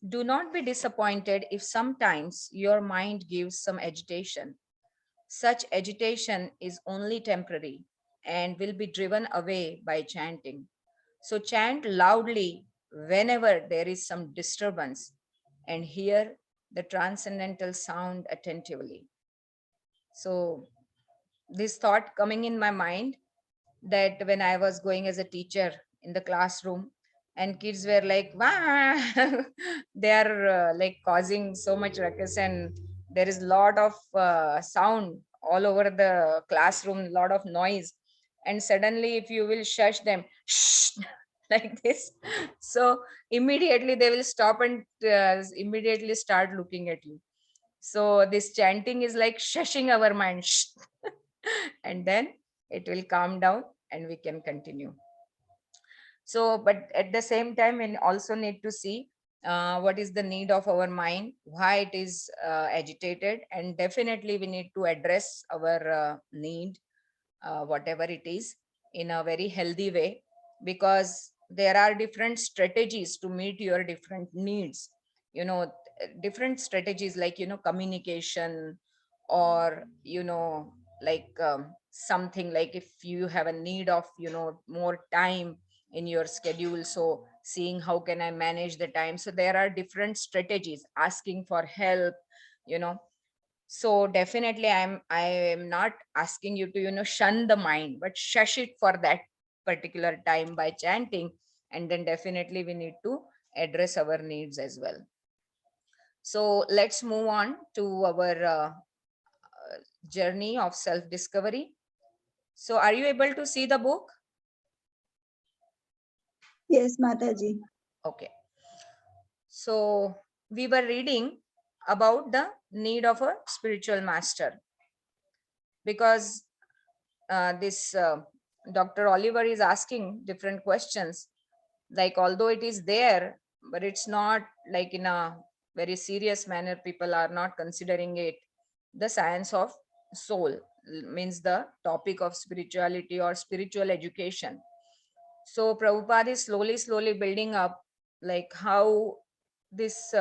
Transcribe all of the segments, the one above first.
Do not be disappointed if sometimes your mind gives some agitation. Such agitation is only temporary and will be driven away by chanting. So chant loudly whenever there is some disturbance and hear the transcendental sound attentively. So this thought coming in my mind that when I was going as a teacher in the classroom and kids were like, "Wah!" they are like causing so much ruckus and there is lot of sound all over the classroom, lot of noise. And suddenly if you will shush them, shh, like this, so immediately they will stop and immediately start looking at you. So this chanting is like shushing our mind. Shh. And then it will calm down and we can continue. So but at the same time we also need to see what is the need of our mind, why it is agitated, and definitely we need to address our need, whatever it is, in a very healthy way, because there are different strategies to meet your different needs. Different strategies like communication, or like something like if you have a need of more time in your schedule, so seeing how can I manage the time. So there are different strategies, asking for help, you know so definitely I am not asking you to shun the mind, but shush it for that particular time by chanting. And then definitely we need to address our needs as well. So let's move on to our journey of self discovery. So are you able to see the book? Yes, Mataji. Okay. So we were reading about the need of a spiritual master, because this Dr. Oliver is asking different questions. Like, although it is there, but it's not like in a very serious manner, people are not considering it. The science of soul means the topic of spirituality or spiritual education. So Prabhupada is slowly building up, like how this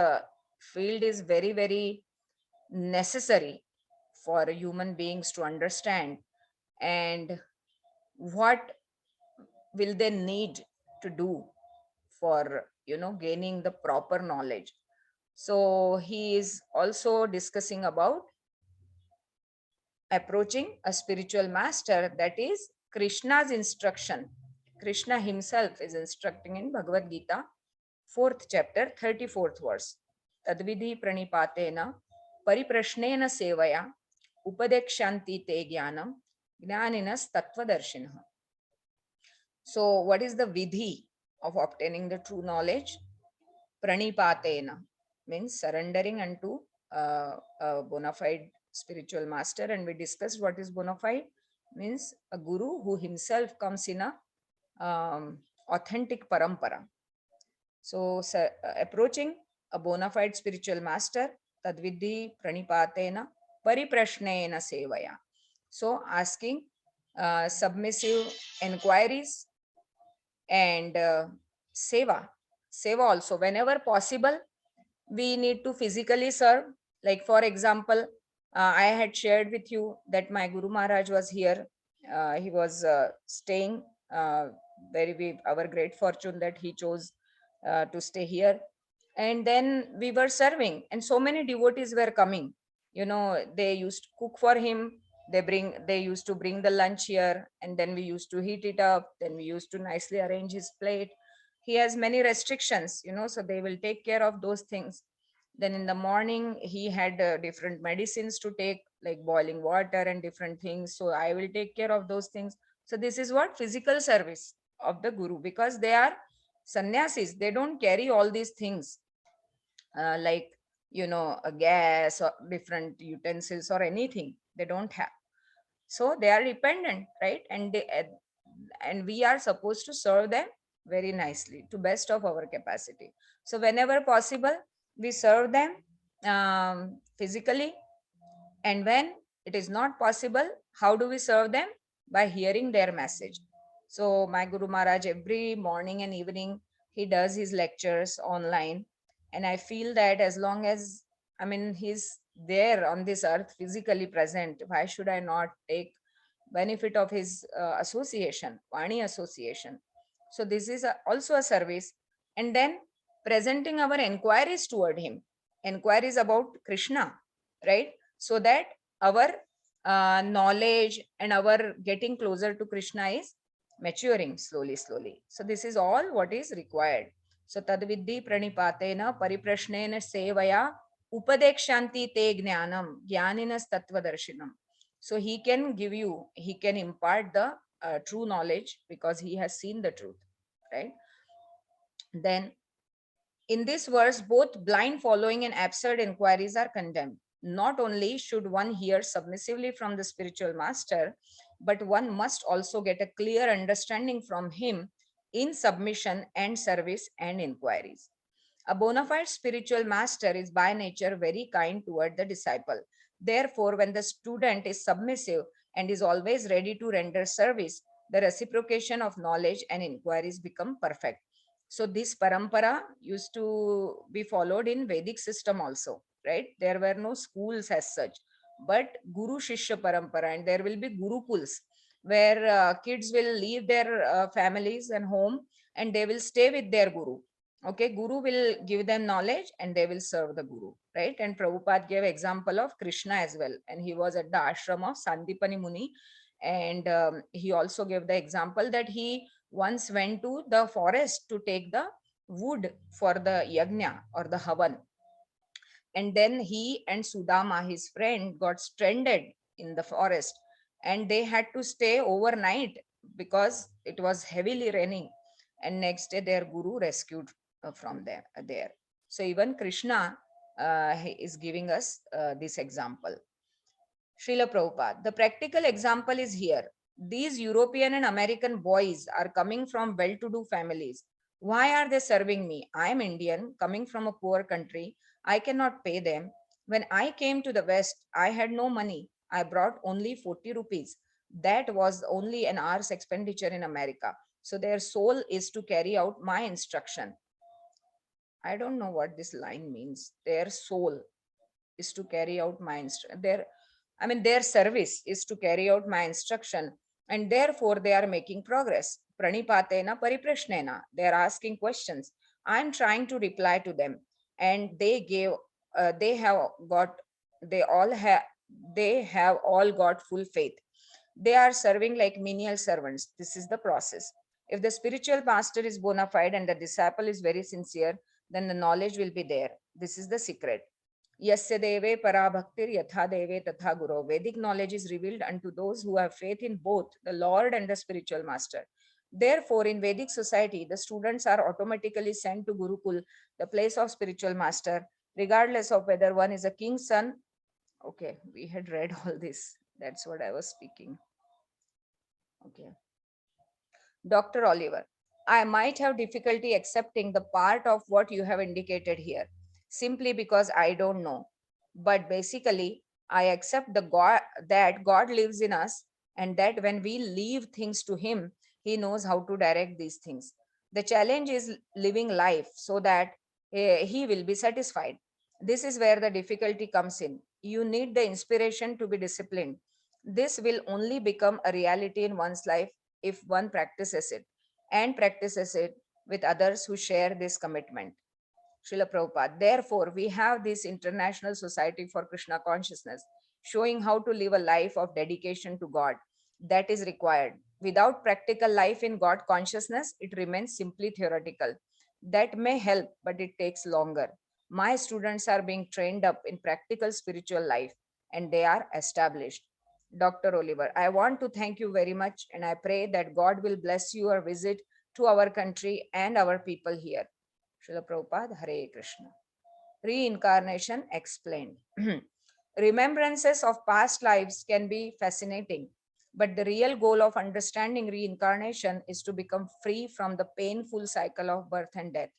field is very, very necessary for human beings to understand, and what will they need to do for gaining the proper knowledge. So he is also discussing about approaching a spiritual master, that is Krishna's instruction. Krishna himself is instructing in Bhagavad Gita, 4th chapter, 34th verse. Tadvidhi pranipatena pariprashnena sevaya upadekshanti te jnanam jnaninas tattvadarshinaha. So what is the vidhi of obtaining the true knowledge? Pranipatena means surrendering unto a bona fide spiritual master. And we discussed what is bona fide means: a guru who himself comes in a authentic parampara. So approaching a bona fide spiritual master, tadvidhi pranipatena pariprashnena sevaya. So asking submissive inquiries, and seva also whenever possible. We need to physically serve. Like for example, I had shared with you that my Guru Maharaj was here. He was staying, very we our great fortune that he chose to stay here. And then we were serving and so many devotees were coming. They used to cook for him. They used to bring the lunch here, and then we used to heat it up, then we used to nicely arrange his plate. He has many restrictions, so they will take care of those things. Then in the morning he had different medicines to take, like boiling water and different things, so I will take care of those things. So this is what physical service of the guru, because they are sannyasis, they don't carry all these things, like a gas or different utensils or anything, they don't have. So they are dependent, right? And we are supposed to serve them very nicely to best of our capacity. So whenever possible we serve them physically. And when it is not possible, how do we serve them? By hearing their message. So my Guru Maharaj every morning and evening he does his lectures online, And I feel that as long as, I mean, he's there on this earth, physically present, why should I not take benefit of his association, Vani association? So this is also a service. And then presenting our enquiries toward him, enquiries about Krishna, right? So that our knowledge and our getting closer to Krishna is maturing slowly, slowly. So this is all what is required. So tadvidhi pranipatena pariprashnena sevaya upadekshanti te jnanam jnaninas tattvadarshinam. So he can give you, he can impart the true knowledge because he has seen the truth, right? Then in this verse, both blind following and absurd inquiries are condemned. Not only should one hear submissively from the spiritual master, but one must also get a clear understanding from him in submission and service and inquiries. A bona fide spiritual master is by nature very kind toward the disciple. Therefore, when the student is submissive and is always ready to render service, the reciprocation of knowledge and inquiries become perfect. So this parampara used to be followed in Vedic system also, right? There were no schools as such, but Guru Shishya parampara, and there will be Gurukuls where kids will leave their families and home and they will stay with their Guru. Okay, Guru will give them knowledge and they will serve the Guru, right? And Prabhupada gave example of Krishna as well, and he was at the ashram of Sandipani Muni, and he also gave the example that he once went to the forest to take the wood for the yajna or the havan, and then he and Sudama, his friend, got stranded in the forest, and they had to stay overnight because it was heavily raining, and next day their guru rescued from there. So even Krishna he is giving us this example. Srila Prabhupada. The practical example is here. These European and American boys are coming from well to do families. Why are they serving me? I am Indian, coming from a poor country. I cannot pay them. When I came to the West, I had no money. I brought only 40 rupees. That was only an hour's expenditure in America. So their soul is to carry out my instruction. I don't know what this line means. Their soul is to carry out my their service is to carry out my instruction, and therefore they are making progress. Pranipatena pariprashnena, they are asking questions. I am trying to reply to them, and they have got, they all have, they have all got full faith. They are serving like menial servants. This is the process. If the spiritual master is bona fide and the disciple is very sincere, then the knowledge will be there. This is the secret. Yasya deve parabhaktir yatha deve tatha guru. Vedic knowledge is revealed unto those who have faith in both the Lord and the spiritual master. Therefore, in Vedic society, the students are automatically sent to Gurukul, the place of spiritual master, regardless of whether one is a king's son. Okay, we had read all this. That's what I was speaking. Okay. Dr. Oliver, I might have difficulty accepting the part of what you have indicated here, simply because I don't know. But basically, I accept the God that God lives in us, and that when we leave things to Him, He knows how to direct these things. The challenge is living life so that He will be satisfied. This is where the difficulty comes in. You need the inspiration to be disciplined. This will only become a reality in one's life if one practices it, and practices it with others who share this commitment. Srila Prabhupada. Therefore, we have this International Society for Krishna Consciousness showing how to live a life of dedication to God. That is required. Without practical life in God consciousness, it remains simply theoretical. That may help, but it takes longer. My students are being trained up in practical spiritual life, and they are established. Dr. Oliver, I want to thank you very much, and I pray that God will bless your visit to our country and our people here. Srila Prabhupada, Hare Krishna. Reincarnation Explained. Remembrances of past lives can be fascinating, but the real goal of understanding reincarnation is to become free from the painful cycle of birth and death.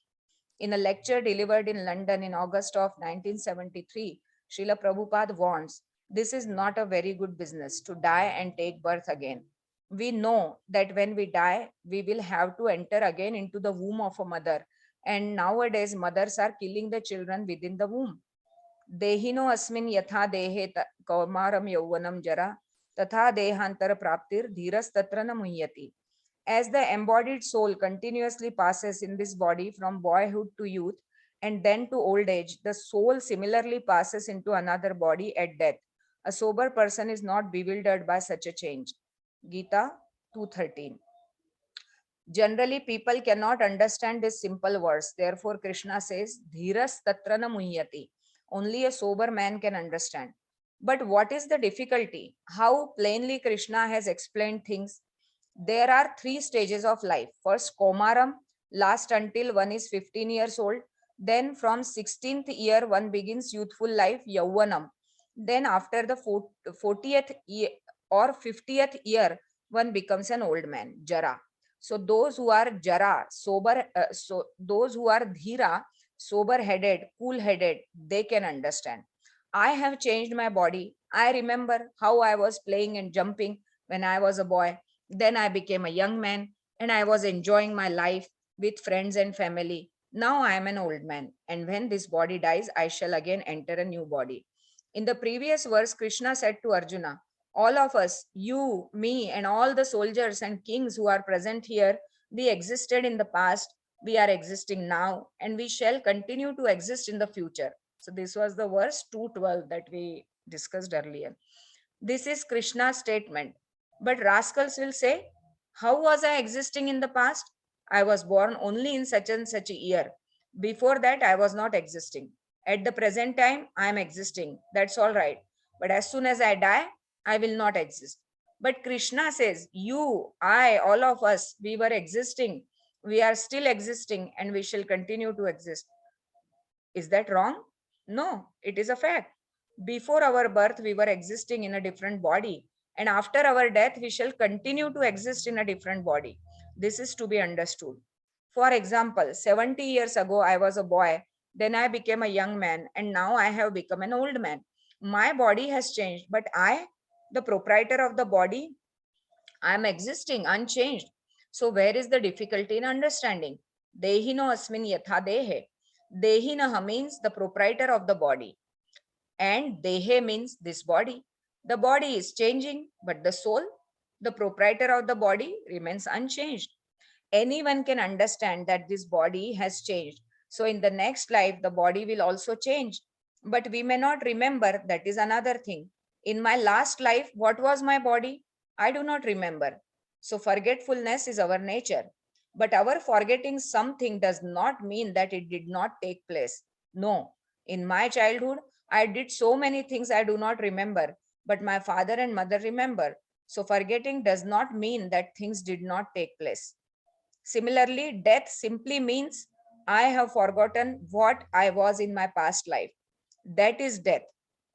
In a lecture delivered in London in August of 1973, Srila Prabhupada warns, this is not a very good business to die and take birth again. We know that when we die, we will have to enter again into the womb of a mother And nowadays, mothers are killing the children within the womb. Dehino asmin yatha dehe kaumaram yauvanam jara tatha dehantar praptir dhiras tatra na muhyati. As the embodied soul continuously passes in this body from boyhood to youth and then to old age, the soul similarly passes into another body at death. A sober person is not bewildered by such a change. Gita 2:13. Generally, people cannot understand this simple verse. Therefore, Krishna says, Dhiras tatrana muhyati. Only a sober man can understand. But what is the difficulty? How plainly Krishna has explained things. There are three stages of life. First, Komaram, last until one is 15 years old. Then, from 16th year, one begins youthful life, Yauvanam. Then, after the 40th year or 50th year, one becomes an old man, Jara. So those who are jara, sober, those who are dhira, sober-headed, cool-headed, they can understand. I have changed my body. I remember how I was playing and jumping when I was a boy. Then I became a young man and I was enjoying my life with friends and family. Now I am an old man, and when this body dies, I shall again enter a new body. In the previous verse, Krishna said to Arjuna, all of us, you, me, and all the soldiers and kings who are present here, we existed in the past, we are existing now, and we shall continue to exist in the future. So, this was the verse 212 that we discussed earlier. This is Krishna's statement. But rascals will say, how was I existing in the past? I was born only in such and such a year. Before that, I was not existing. At the present time, I am existing. That's all right. But as soon as I die, I will not exist. But Krishna says, you, I, all of us, we were existing. We are still existing and we shall continue to exist. Is that wrong? No, it is a fact. Before our birth, we were existing in a different body. And after our death, we shall continue to exist in a different body. This is to be understood. For example, 70 years ago, I was a boy. Then I became a young man. And now I have become an old man. My body has changed. But I, the proprietor of the body, I am existing unchanged. So, where is the difficulty in understanding? Dehino asmin yatha dehe. Dehinaha means the proprietor of the body, and dehe means this body. The body is changing, but the soul, the proprietor of the body, remains unchanged. Anyone can understand that this body has changed. So, in the next life, the body will also change. But we may not remember, that is another thing. In my last life, what was my body? I do not remember. So, forgetfulness is our nature. But our forgetting something does not mean that it did not take place. No. In my childhood, I did so many things I do not remember, but my father and mother remember. So, forgetting does not mean that things did not take place. Similarly, death simply means I have forgotten what I was in my past life. That is death.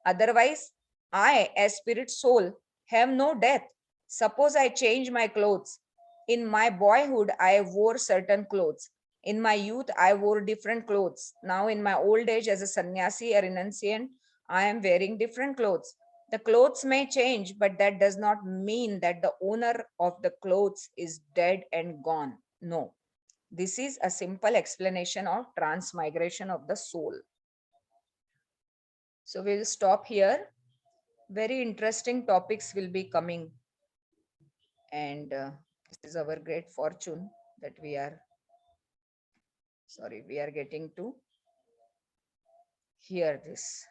Otherwise, I, as spirit soul, have no death. Suppose I change my clothes. In my boyhood, I wore certain clothes. In my youth, I wore different clothes. Now, in my old age, as a sannyasi or renunciant, I am wearing different clothes. The clothes may change, but that does not mean that the owner of the clothes is dead and gone. No. This is a simple explanation of transmigration of the soul. So we'll stop here. Very interesting topics will be coming. And this is our great fortune that we are getting to hear this.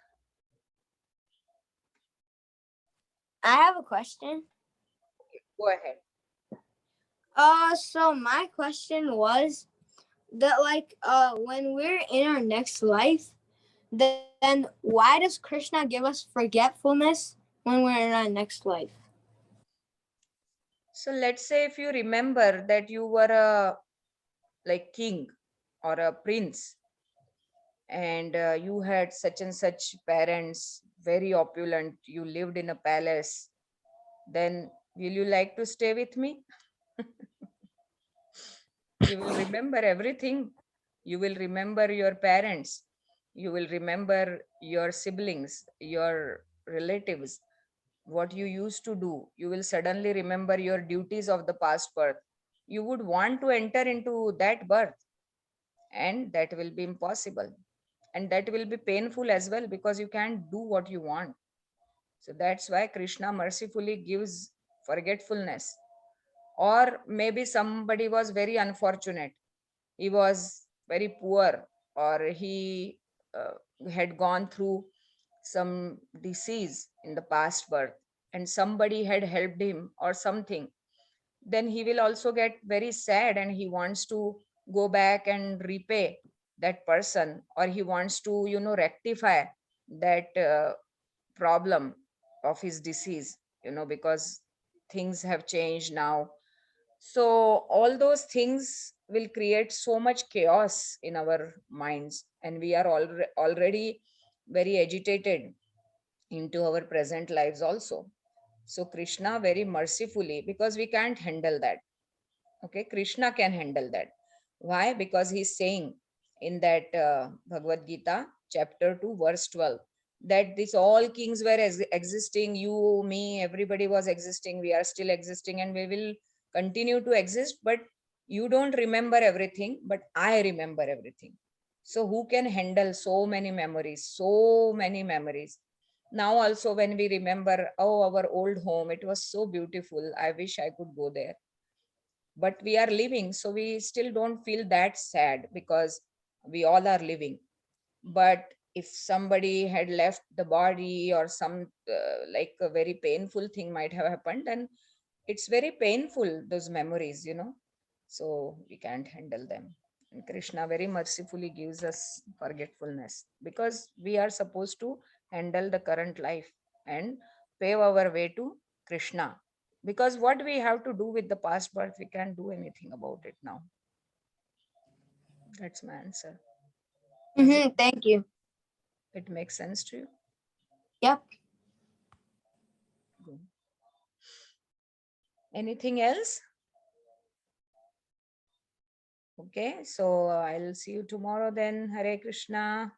I have a question. Go ahead. So my question was that when we're in our next life, then why does Krishna give us forgetfulness when we're in our next life? So let's say if you remember that you were a king or a prince, and you had such and such parents, very opulent, you lived in a palace, then will you like to stay with me? You will remember everything. You will remember your parents. You will remember your siblings, your relatives, what you used to do. You will suddenly remember your duties of the past birth. You would want to enter into that birth. and that will be impossible, and that will be painful as well, because you can't do what you want. So that's why Krishna mercifully gives forgetfulness. Or maybe somebody was very unfortunate, he was very poor, or he had gone through some disease in the past birth, and somebody had helped him or something, then he will also get very sad, and he wants to go back and repay that person, or he wants to, rectify that problem of his disease, because things have changed now. So all those things will create so much chaos in our minds, and we are already very agitated into our present lives also. So Krishna very mercifully, because we can't handle that. Okay, Krishna can handle that. Why? Because he's saying in that Bhagavad Gita, chapter 2, verse 12, that these all kings were existing, you, me, everybody was existing, we are still existing, and we will continue to exist, but you don't remember everything, but I remember everything. So who can handle so many memories, so many memories? Now also when we remember, oh, our old home, it was so beautiful, I wish I could go there, but we are living, so we still don't feel that sad, because we all are living. But if somebody had left the body, or some like a very painful thing might have happened, then it's very painful, those memories, so we can't handle them. And Krishna very mercifully gives us forgetfulness, because we are supposed to handle the current life and pave our way to Krishna. Because what we have to do with the past birth, we can't do anything about it now. That's my answer. Does Thank you. it make sense to you? Yep. Good. Anything else? Okay, so I'll see you tomorrow then. Hare Krishna.